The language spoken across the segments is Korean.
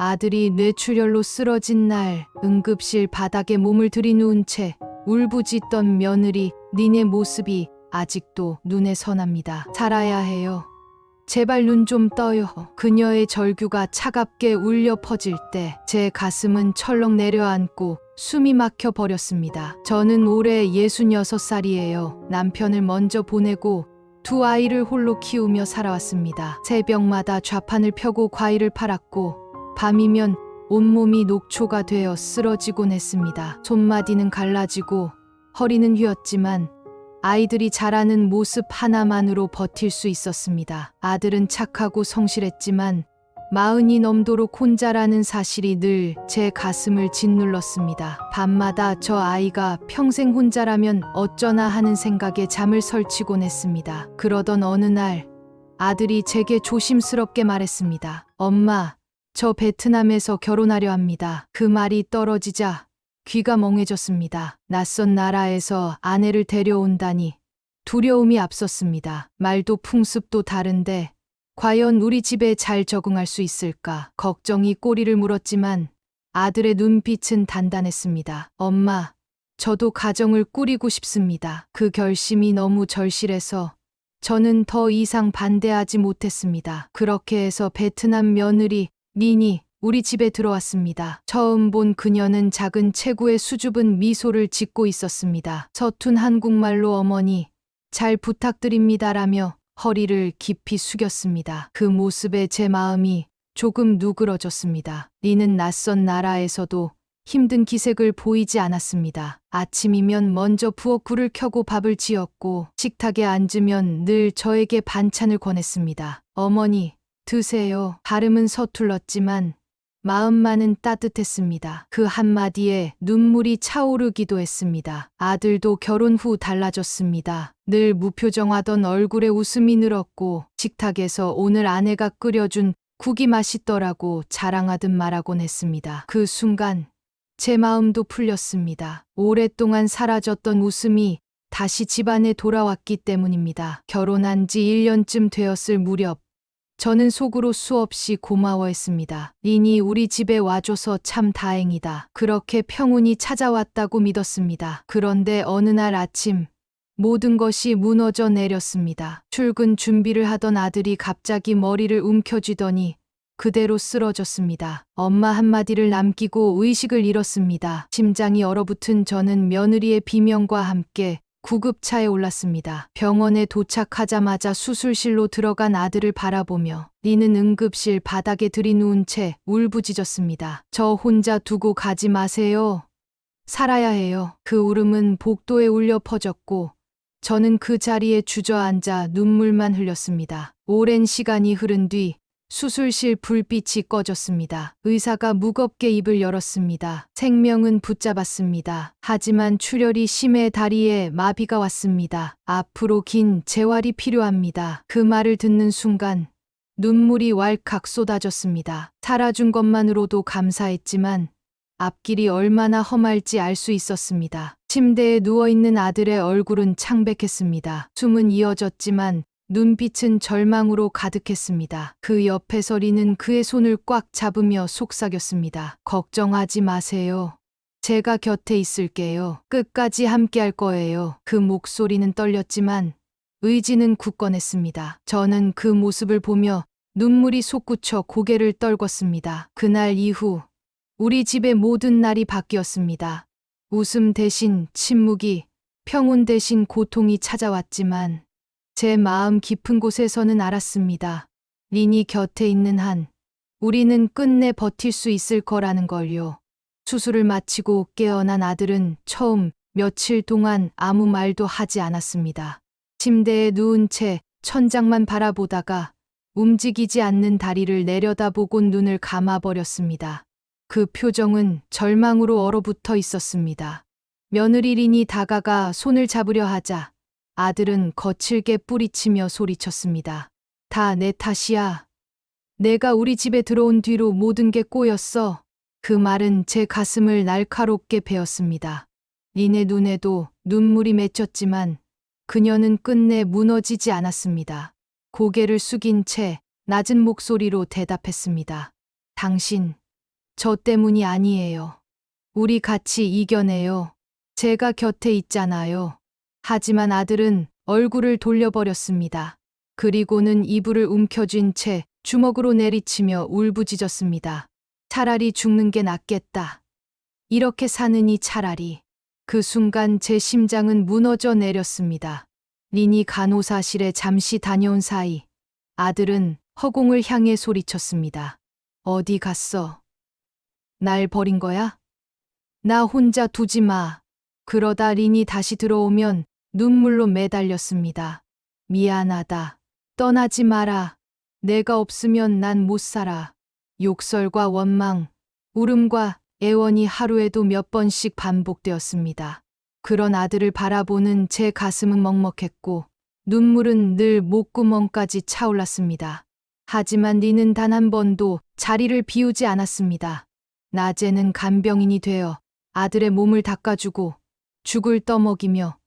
아들이 뇌출혈로 쓰러진 날 응급실 바닥에 몸을 들이누운 채 울부짖던 며느리 니네 모습이 아직도 눈에 선합니다. 살아야 해요. 제발 눈 좀 떠요. 그녀의 절규가 차갑게 울려 퍼질 때 제 가슴은 철렁 내려앉고 숨이 막혀 버렸습니다. 저는 올해 66살이에요. 남편을 먼저 보내고 두 아이를 홀로 키우며 살아왔습니다. 새벽마다 좌판을 펴고 과일을 팔았고 밤이면 온몸이 녹초가 되어 쓰러지곤 했습니다. 손마디는 갈라지고 허리는 휘었지만 아이들이 자라는 모습 하나만으로 버틸 수 있었습니다. 아들은 착하고 성실했지만 40이 넘도록 혼자라는 사실이 늘 제 가슴을 짓눌렀습니다. 밤마다 저 아이가 평생 혼자라면 어쩌나 하는 생각에 잠을 설치곤 했습니다. 그러던 어느 날 아들이 제게 조심스럽게 말했습니다. 엄마, 저 베트남에서 결혼하려 합니다. 그 말이 떨어지자 귀가 멍해졌습니다. 낯선 나라에서 아내를 데려온다니 두려움이 앞섰습니다. 말도 풍습도 다른데 과연 우리 집에 잘 적응할 수 있을까? 걱정이 꼬리를 물었지만 아들의 눈빛은 단단했습니다. 엄마, 저도 가정을 꾸리고 싶습니다. 그 결심이 너무 절실해서 저는 더 이상 반대하지 못했습니다. 그렇게 해서 베트남 며느리 린이 우리 집에 들어왔습니다. 처음 본 그녀는 작은 체구에 수줍은 미소를 짓고 있었습니다. 서툰 한국말로 어머니, 잘 부탁드립니다라며 허리를 깊이 숙였습니다. 그 모습에 제 마음이 조금 누그러졌습니다. 린은 낯선 나라에서도 힘든 기색을 보이지 않았습니다. 아침이면 먼저 부엌 불을 켜고 밥을 지었고 식탁에 앉으면 늘 저에게 반찬을 권했습니다. 어머니, 드세요. 발음은 서툴렀지만 마음만은 따뜻했습니다. 그 한마디에 눈물이 차오르기도 했습니다. 아들도 결혼 후 달라졌습니다. 늘 무표정하던 얼굴에 웃음이 늘었고 식탁에서 오늘 아내가 끓여준 국이 맛있더라고 자랑하듯 말하곤 했습니다. 그 순간 제 마음도 풀렸습니다. 오랫동안 사라졌던 웃음이 다시 집안에 돌아왔기 때문입니다. 결혼한 지 1년쯤 되었을 무렵 저는 속으로 수없이 고마워했습니다. 린이 우리 집에 와줘서 참 다행이다. 그렇게 평온이 찾아왔다고 믿었습니다. 그런데 어느 날 아침 모든 것이 무너져 내렸습니다. 출근 준비를 하던 아들이 갑자기 머리를 움켜쥐더니 그대로 쓰러졌습니다. 엄마 한마디를 남기고 의식을 잃었습니다. 심장이 얼어붙은 저는 며느리의 비명과 함께 구급차에 올랐습니다. 병원에 도착하자마자 수술실로 들어간 아들을 바라보며 린은 응급실 바닥에 들이누운 채 울부짖었습니다. 저 혼자 두고 가지 마세요. 살아야 해요. 그 울음은 복도에 울려 퍼졌고 저는 그 자리에 주저앉아 눈물만 흘렸습니다. 오랜 시간이 흐른 뒤 수술실 불빛이 꺼졌습니다. 의사가 무겁게 입을 열었습니다. 생명은 붙잡았습니다. 하지만 출혈이 심해 다리에 마비가 왔습니다. 앞으로 긴 재활이 필요합니다. 그 말을 듣는 순간 눈물이 왈칵 쏟아졌습니다. 살아준 것만으로도 감사했지만 앞길이 얼마나 험할지 알 수 있었습니다. 침대에 누워있는 아들의 얼굴은 창백했습니다. 숨은 이어졌지만 눈빛은 절망으로 가득했습니다. 그 옆에서 린은 그의 손을 꽉 잡으며 속삭였습니다. 걱정하지 마세요. 제가 곁에 있을게요. 끝까지 함께할 거예요. 그 목소리는 떨렸지만 의지는 굳건했습니다. 저는 그 모습을 보며 눈물이 솟구쳐 고개를 떨궜습니다. 그날 이후 우리 집의 모든 날이 바뀌었습니다. 웃음 대신 침묵이, 평온 대신 고통이 찾아왔지만 제 마음 깊은 곳에서는 알았습니다. 린이 곁에 있는 한 우리는 끝내 버틸 수 있을 거라는 걸요. 수술을 마치고 깨어난 아들은 처음 며칠 동안 아무 말도 하지 않았습니다. 침대에 누운 채 천장만 바라보다가 움직이지 않는 다리를 내려다보곤 눈을 감아버렸습니다. 그 표정은 절망으로 얼어붙어 있었습니다. 며느리 린이 다가가 손을 잡으려 하자 아들은 거칠게 뿌리치며 소리쳤습니다. 다 내 탓이야. 내가 우리 집에 들어온 뒤로 모든 게 꼬였어. 그 말은 제 가슴을 날카롭게 베었습니다. 린의 눈에도 눈물이 맺혔지만 그녀는 끝내 무너지지 않았습니다. 고개를 숙인 채 낮은 목소리로 대답했습니다. 당신, 저 때문이 아니에요. 우리 같이 이겨내요. 제가 곁에 있잖아요. 하지만 아들은 얼굴을 돌려버렸습니다. 그리고는 이불을 움켜쥔 채 주먹으로 내리치며 울부짖었습니다. 차라리 죽는 게 낫겠다. 이렇게 사느니 차라리. 그 순간 제 심장은 무너져 내렸습니다. 린이 간호사실에 잠시 다녀온 사이 아들은 허공을 향해 소리쳤습니다. 어디 갔어? 날 버린 거야? 나 혼자 두지 마. 그러다 린이 다시 들어오면 눈물로 매달렸습니다. 미안하다. 떠나지 마라. 내가 없으면 난 못 살아. 욕설과 원망, 울음과 애원이 하루에도 몇 번씩 반복되었습니다. 그런 아들을 바라보는 제 가슴은 먹먹했고 눈물은 늘 목구멍까지 차올랐습니다. 하지만 리는 단 한 번도 자리를 비우지 않았습니다. 낮에는 간병인이 되어 아들의 몸을 닦아주고 죽을 떠먹이며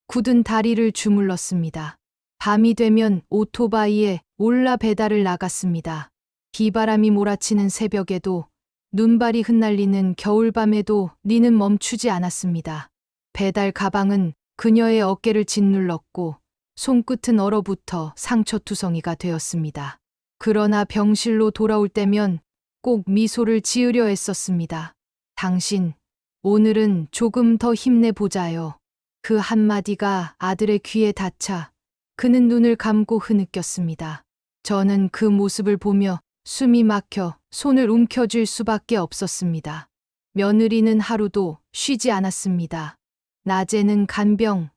굳은 다리를 주물렀습니다. 밤이 되면 오토바이에 올라 배달을 나갔습니다. 비바람이 몰아치는 새벽에도 눈발이 흩날리는 겨울밤에도 리는 멈추지 않았습니다. 배달 가방은 그녀의 어깨를 짓눌렀고 손끝은 얼어붙어 상처투성이가 되었습니다. 그러나 병실로 돌아올 때면 꼭 미소를 지으려 애썼습니다. 당신, 오늘은 조금 더 힘내보자요. 그 한마디가 아들의 귀에 닿자 그는 눈을 감고 흐느꼈습니다. 저는 그 모습을 보며 숨이 막혀 손을 움켜쥘 수밖에 없었습니다. 며느리는 하루도 쉬지 않았습니다. 낮에는 간병,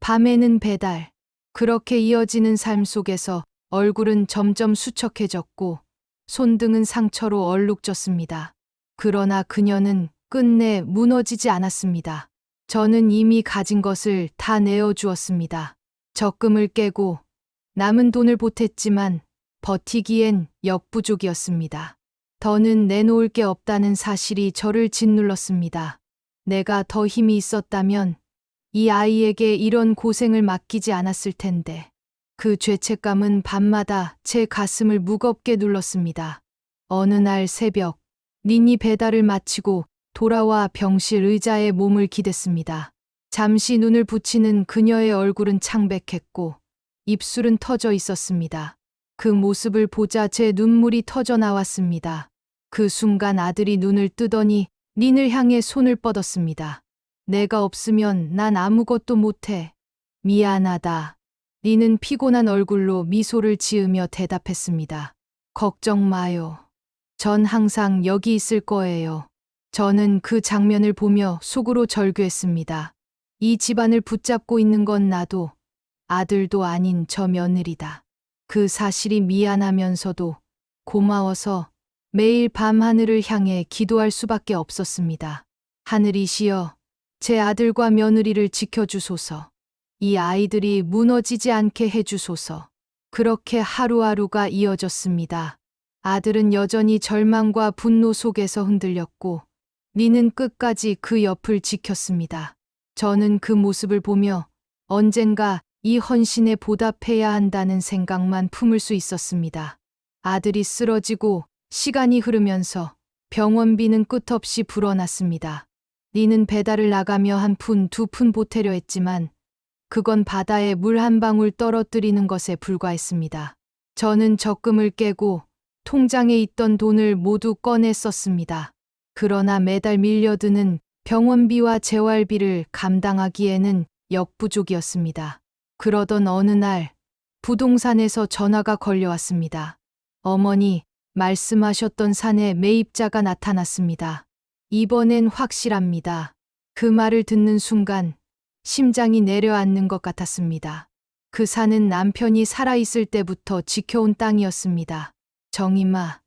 밤에는 배달. 그렇게 이어지는 삶 속에서 얼굴은 점점 수척해졌고 손등은 상처로 얼룩졌습니다. 그러나 그녀는 끝내 무너지지 않았습니다. 저는 이미 가진 것을 다 내어주었습니다. 적금을 깨고 남은 돈을 보탰지만 버티기엔 역부족이었습니다. 더는 내놓을 게 없다는 사실이 저를 짓눌렀습니다. 내가 더 힘이 있었다면 이 아이에게 이런 고생을 맡기지 않았을 텐데. 그 죄책감은 밤마다 제 가슴을 무겁게 눌렀습니다. 어느 날 새벽, 린이 배달을 마치고 돌아와 병실 의자에 몸을 기댔습니다. 잠시 눈을 붙이는 그녀의 얼굴은 창백했고 입술은 터져 있었습니다. 그 모습을 보자 제 눈물이 터져 나왔습니다. 그 순간 아들이 눈을 뜨더니 린을 향해 손을 뻗었습니다. 내가 없으면 난 아무것도 못해. 미안하다. 린은 피곤한 얼굴로 미소를 지으며 대답했습니다. 걱정 마요. 전 항상 여기 있을 거예요. 저는 그 장면을 보며 속으로 절규했습니다. 이 집안을 붙잡고 있는 건 나도 아들도 아닌 저 며느리다. 그 사실이 미안하면서도 고마워서 매일 밤 하늘을 향해 기도할 수밖에 없었습니다. 하늘이시여, 제 아들과 며느리를 지켜주소서. 이 아이들이 무너지지 않게 해주소서. 그렇게 하루하루가 이어졌습니다. 아들은 여전히 절망과 분노 속에서 흔들렸고 린은 끝까지 그 옆을 지켰습니다. 저는 그 모습을 보며 언젠가 이 헌신에 보답해야 한다는 생각만 품을 수 있었습니다. 아들이 쓰러지고 시간이 흐르면서 병원비는 끝없이 불어났습니다. 린은 배달을 나가며 한 푼, 두 푼 보태려 했지만 그건 바다에 물 한 방울 떨어뜨리는 것에 불과했습니다. 저는 적금을 깨고 통장에 있던 돈을 모두 꺼내 썼습니다. 그러나 매달 밀려드는 병원비와 재활비를 감당하기에는 역부족이었습니다. 그러던 어느 날 부동산에서 전화가 걸려왔습니다. 어머니, 말씀하셨던 산에 매입자가 나타났습니다. 이번엔 확실합니다. 그 말을 듣는 순간 심장이 내려앉는 것 같았습니다. 그 산은 남편이 살아있을 때부터 지켜온 땅이었습니다. 정임아,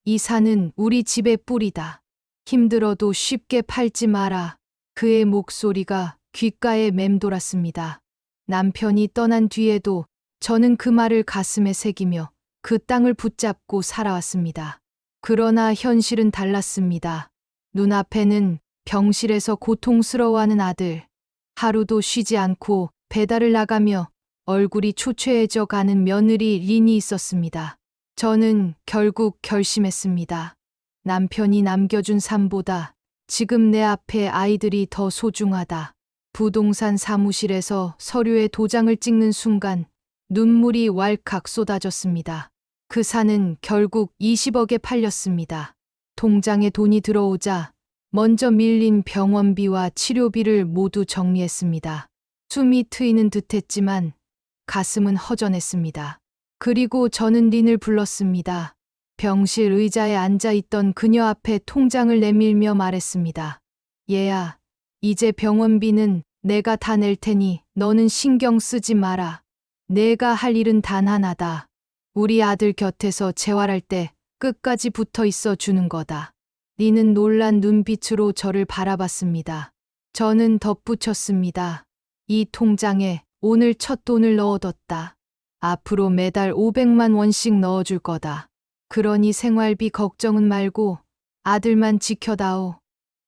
이 산은 우리 집의 뿌리다. 힘들어도 쉽게 팔지 마라. 그의 목소리가 귓가에 맴돌았습니다. 남편이 떠난 뒤에도 저는 그 말을 가슴에 새기며 그 땅을 붙잡고 살아왔습니다. 그러나 현실은 달랐습니다. 눈앞에는 병실에서 고통스러워하는 아들, 하루도 쉬지 않고 배달을 나가며 얼굴이 초췌해져 가는 며느리 린이 있었습니다. 저는 결국 결심했습니다. 남편이 남겨준 삶보다 지금 내 앞에 아이들이 더 소중하다. 부동산 사무실에서 서류에 도장을 찍는 순간 눈물이 왈칵 쏟아졌습니다. 그 산은 결국 20억에 팔렸습니다. 통장에 돈이 들어오자 먼저 밀린 병원비와 치료비를 모두 정리했습니다. 숨이 트이는 듯했지만 가슴은 허전했습니다. 그리고 저는 린을 불렀습니다. 병실 의자에 앉아있던 그녀 앞에 통장을 내밀며 말했습니다. 얘야, 이제 병원비는 내가 다 낼 테니 너는 신경 쓰지 마라. 내가 할 일은 단 하나다. 우리 아들 곁에서 재활할 때 끝까지 붙어 있어 주는 거다. 린은 놀란 눈빛으로 저를 바라봤습니다. 저는 덧붙였습니다. 이 통장에 오늘 첫 돈을 넣어뒀다. 앞으로 매달 500만 원씩 넣어줄 거다. 그러니 생활비 걱정은 말고 아들만 지켜다오.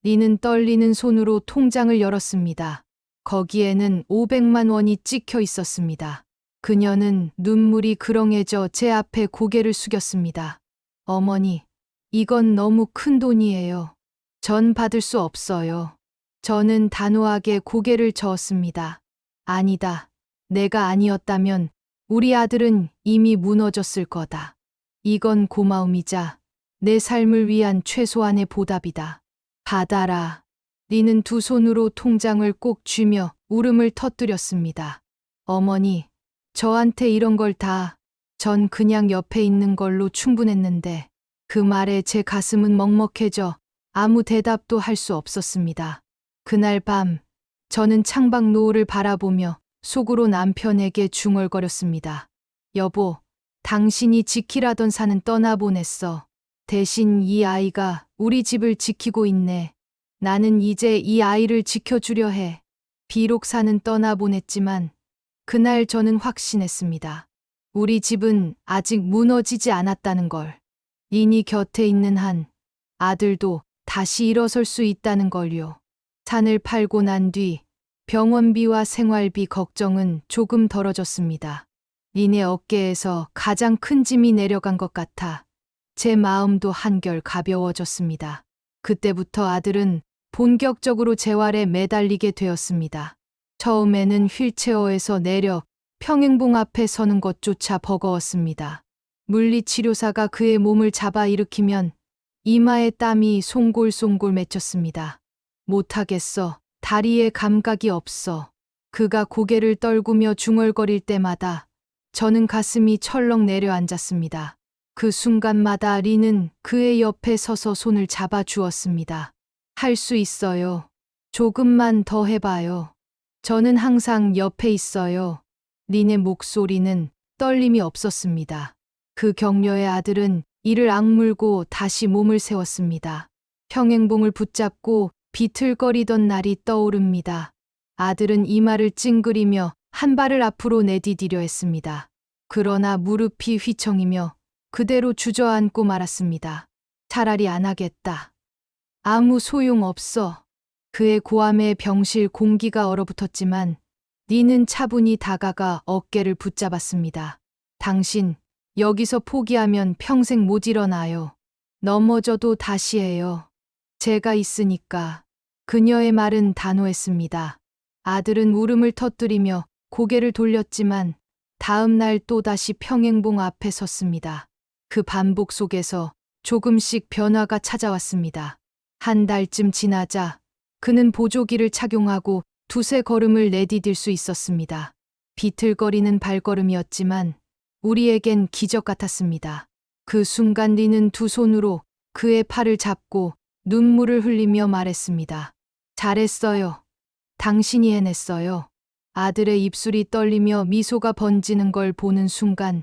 린은 떨리는 손으로 통장을 열었습니다. 거기에는 500만 원이 찍혀 있었습니다. 그녀는 눈물이 그렁해져 제 앞에 고개를 숙였습니다. 어머니, 이건 너무 큰 돈이에요. 전 받을 수 없어요. 저는 단호하게 고개를 저었습니다. 아니다. 내가 아니었다면 우리 아들은 이미 무너졌을 거다. 이건 고마움이자 내 삶을 위한 최소한의 보답이다. 받아라. 린은 두 손으로 통장을 꼭 쥐며 울음을 터뜨렸습니다. 어머니, 저한테 이런 걸 다, 전 그냥 옆에 있는 걸로 충분했는데 그 말에 제 가슴은 먹먹해져 아무 대답도 할 수 없었습니다. 그날 밤 저는 창밖 노을을 바라보며 속으로 남편에게 중얼거렸습니다. 여보, 당신이 지키라던 산은 떠나보냈어. 대신 이 아이가 우리 집을 지키고 있네. 나는 이제 이 아이를 지켜주려 해. 비록 산은 떠나보냈지만 그날 저는 확신했습니다. 우리 집은 아직 무너지지 않았다는 걸. 린이 곁에 있는 한 아들도 다시 일어설 수 있다는 걸요. 산을 팔고 난 뒤 병원비와 생활비 걱정은 조금 덜어졌습니다. 린의 어깨에서 가장 큰 짐이 내려간 것 같아 제 마음도 한결 가벼워졌습니다. 그때부터 아들은 본격적으로 재활에 매달리게 되었습니다. 처음에는 휠체어에서 내려 평행봉 앞에 서는 것조차 버거웠습니다. 물리치료사가 그의 몸을 잡아 일으키면 이마에 땀이 송골송골 맺혔습니다. 못하겠어. 다리에 감각이 없어. 그가 고개를 떨구며 중얼거릴 때마다 저는 가슴이 철렁 내려앉았습니다. 그 순간마다 린은 그의 옆에 서서 손을 잡아 주었습니다. 할 수 있어요. 조금만 더 해봐요. 저는 항상 옆에 있어요. 린의 목소리는 떨림이 없었습니다. 그 격려의 아들은 이를 악물고 다시 몸을 세웠습니다. 평행봉을 붙잡고 비틀거리던 날이 떠오릅니다. 아들은 이마를 찡그리며 한 발을 앞으로 내디디려 했습니다. 그러나 무릎이 휘청이며 그대로 주저앉고 말았습니다. 차라리 안 하겠다. 아무 소용없어. 그의 고함에 병실 공기가 얼어붙었지만 린은 차분히 다가가 어깨를 붙잡았습니다. 당신, 여기서 포기하면 평생 못 일어나요. 넘어져도 다시 해요. 제가 있으니까. 그녀의 말은 단호했습니다. 아들은 울음을 터뜨리며 고개를 돌렸지만 다음 날 또다시 평행봉 앞에 섰습니다. 그 반복 속에서 조금씩 변화가 찾아왔습니다. 한 달쯤 지나자 그는 보조기를 착용하고 두세 걸음을 내디딜 수 있었습니다. 비틀거리는 발걸음이었지만 우리에겐 기적 같았습니다. 그 순간 린은 두 손으로 그의 팔을 잡고 눈물을 흘리며 말했습니다. 잘했어요. 당신이 해냈어요. 아들의 입술이 떨리며 미소가 번지는 걸 보는 순간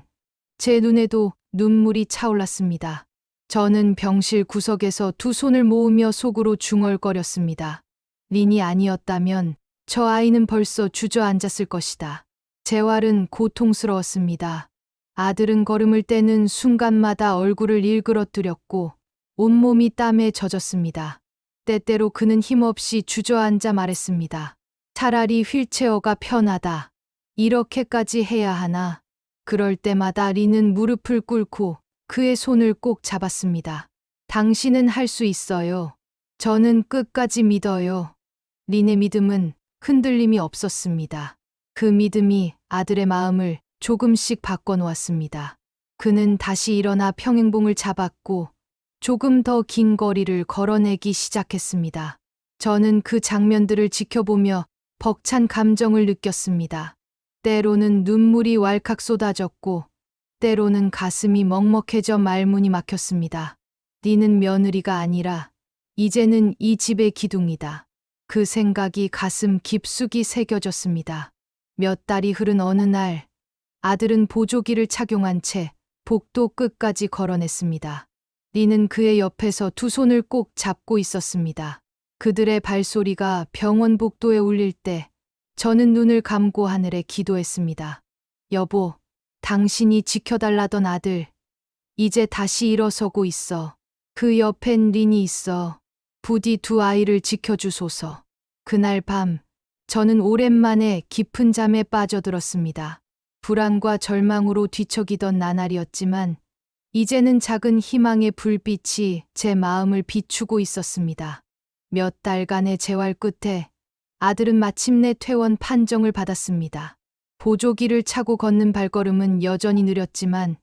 제 눈에도 눈물이 차올랐습니다. 저는 병실 구석에서 두 손을 모으며 속으로 중얼거렸습니다. 린이 아니었다면 저 아이는 벌써 주저앉았을 것이다. 재활은 고통스러웠습니다. 아들은 걸음을 떼는 순간마다 얼굴을 일그러뜨렸고 온몸이 땀에 젖었습니다. 때때로 그는 힘없이 주저앉아 말했습니다. 차라리 휠체어가 편하다. 이렇게까지 해야 하나. 그럴 때마다 린은 무릎을 꿇고 그의 손을 꼭 잡았습니다. 당신은 할 수 있어요. 저는 끝까지 믿어요. 린의 믿음은 흔들림이 없었습니다. 그 믿음이 아들의 마음을 조금씩 바꿔놓았습니다. 그는 다시 일어나 평행봉을 잡았고 조금 더 긴 거리를 걸어내기 시작했습니다. 저는 그 장면들을 지켜보며 벅찬 감정을 느꼈습니다. 때로는 눈물이 왈칵 쏟아졌고 때로는 가슴이 먹먹해져 말문이 막혔습니다. 니는 며느리가 아니라 이제는 이 집의 기둥이다. 그 생각이 가슴 깊숙이 새겨졌습니다. 몇 달이 흐른 어느 날 아들은 보조기를 착용한 채 복도 끝까지 걸어냈습니다. 리는 그의 옆에서 두 손을 꼭 잡고 있었습니다. 그들의 발소리가 병원 복도에 울릴 때 저는 눈을 감고 하늘에 기도했습니다. 여보, 당신이 지켜달라던 아들, 이제 다시 일어서고 있어. 그 옆엔 린이 있어. 부디 두 아이를 지켜주소서. 그날 밤, 저는 오랜만에 깊은 잠에 빠져들었습니다. 불안과 절망으로 뒤척이던 나날이었지만 이제는 작은 희망의 불빛이 제 마음을 비추고 있었습니다. 몇 달간의 재활 끝에 아들은 마침내 퇴원 판정을 받았습니다. 보조기를 차고 걷는 발걸음은 여전히 느렸지만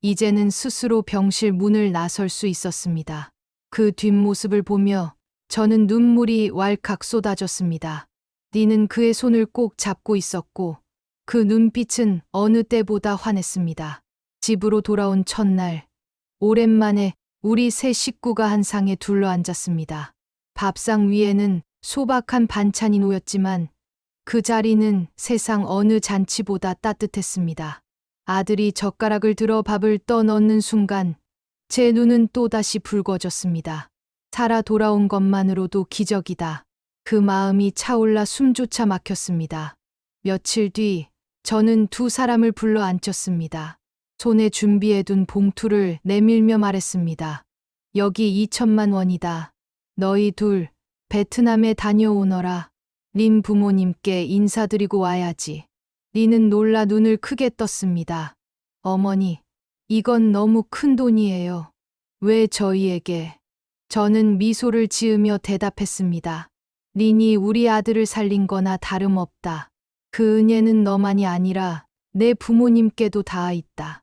이제는 스스로 병실 문을 나설 수 있었습니다. 그 뒷모습을 보며 저는 눈물이 왈칵 쏟아졌습니다. 니는 그의 손을 꼭 잡고 있었고 그 눈빛은 어느 때보다 환했습니다. 집으로 돌아온 첫날, 오랜만에 우리 세 식구가 한 상에 둘러앉았습니다. 밥상 위에는 소박한 반찬이 놓였지만 그 자리는 세상 어느 잔치보다 따뜻했습니다. 아들이 젓가락을 들어 밥을 떠넣는 순간 제 눈은 또다시 붉어졌습니다. 살아 돌아온 것만으로도 기적이다. 그 마음이 차올라 숨조차 막혔습니다. 며칠 뒤 저는 두 사람을 불러 앉혔습니다. 손에 준비해둔 봉투를 내밀며 말했습니다. 여기 2천만 원이다. 너희 둘 베트남에 다녀오너라. 린 부모님께 인사드리고 와야지. 린은 놀라 눈을 크게 떴습니다. 어머니, 이건 너무 큰 돈이에요. 왜 저희에게? 저는 미소를 지으며 대답했습니다. 린이 우리 아들을 살린 거나 다름없다. 그 은혜는 너만이 아니라 내 부모님께도 닿아 있다.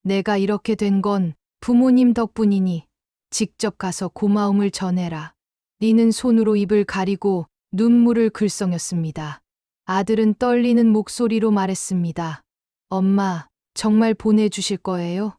내가 이렇게 된 건 부모님 덕분이니 직접 가서 고마움을 전해라. 린은 손으로 입을 가리고 눈물을 글썽였습니다. 아들은 떨리는 목소리로 말했습니다. 엄마, 정말 보내주실 거예요?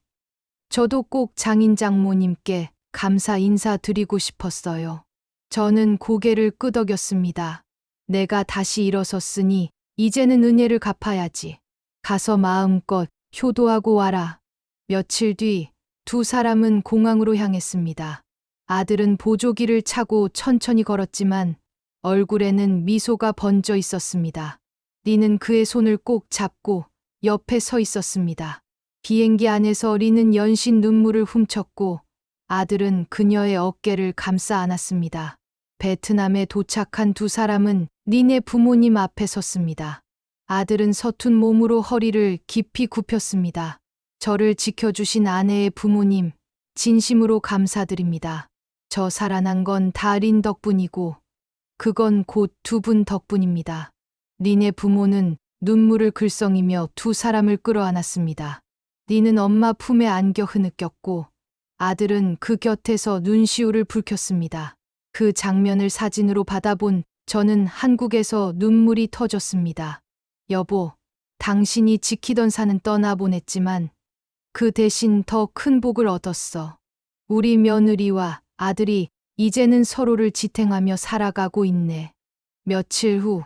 저도 꼭 장인 장모님께 감사 인사 드리고 싶었어요. 저는 고개를 끄덕였습니다. 내가 다시 일어섰으니 이제는 은혜를 갚아야지. 가서 마음껏 효도하고 와라. 며칠 뒤 두 사람은 공항으로 향했습니다. 아들은 보조기를 차고 천천히 걸었지만 얼굴에는 미소가 번져 있었습니다. 리는 그의 손을 꼭 잡고 옆에 서 있었습니다. 비행기 안에서 리는 연신 눈물을 훔쳤고 아들은 그녀의 어깨를 감싸 안았습니다. 베트남에 도착한 두 사람은 린의 부모님 앞에 섰습니다. 아들은 서툰 몸으로 허리를 깊이 굽혔습니다. 저를 지켜주신 아내의 부모님, 진심으로 감사드립니다. 저 살아난 건 다 린 덕분이고 그건 곧 두 분 덕분입니다. 린의 부모는 눈물을 글썽이며 두 사람을 끌어안았습니다. 린은 엄마 품에 안겨 흐느꼈고 아들은 그 곁에서 눈시울을 붉혔습니다. 그 장면을 사진으로 받아본 저는 한국에서 눈물이 터졌습니다. 여보, 당신이 지키던 산은 떠나보냈지만 그 대신 더 큰 복을 얻었어. 우리 며느리와 아들이 이제는 서로를 지탱하며 살아가고 있네. 며칠 후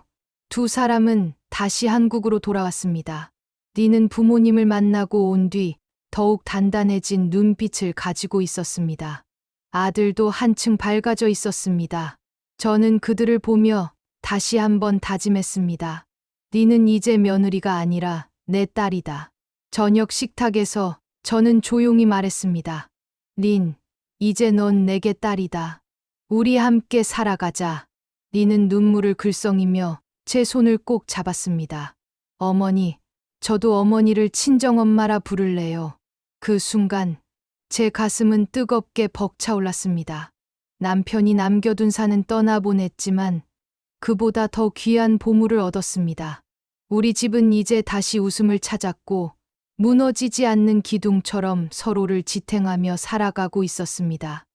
두 사람은 다시 한국으로 돌아왔습니다. 리는 부모님을 만나고 온 뒤 더욱 단단해진 눈빛을 가지고 있었습니다. 아들도 한층 밝아져 있었습니다. 저는 그들을 보며 다시 한번 다짐했습니다. 리는 이제 며느리가 아니라 내 딸이다. 저녁 식탁에서 저는 조용히 말했습니다. 린, 이제 넌 내게 딸이다. 우리 함께 살아가자. 리는 눈물을 글썽이며 제 손을 꼭 잡았습니다. 어머니, 저도 어머니를 친정엄마라 부를래요. 그 순간 제 가슴은 뜨겁게 벅차올랐습니다. 남편이 남겨둔 산은 떠나보냈지만 그보다 더 귀한 보물을 얻었습니다. 우리 집은 이제 다시 웃음을 찾았고 무너지지 않는 기둥처럼 서로를 지탱하며 살아가고 있었습니다.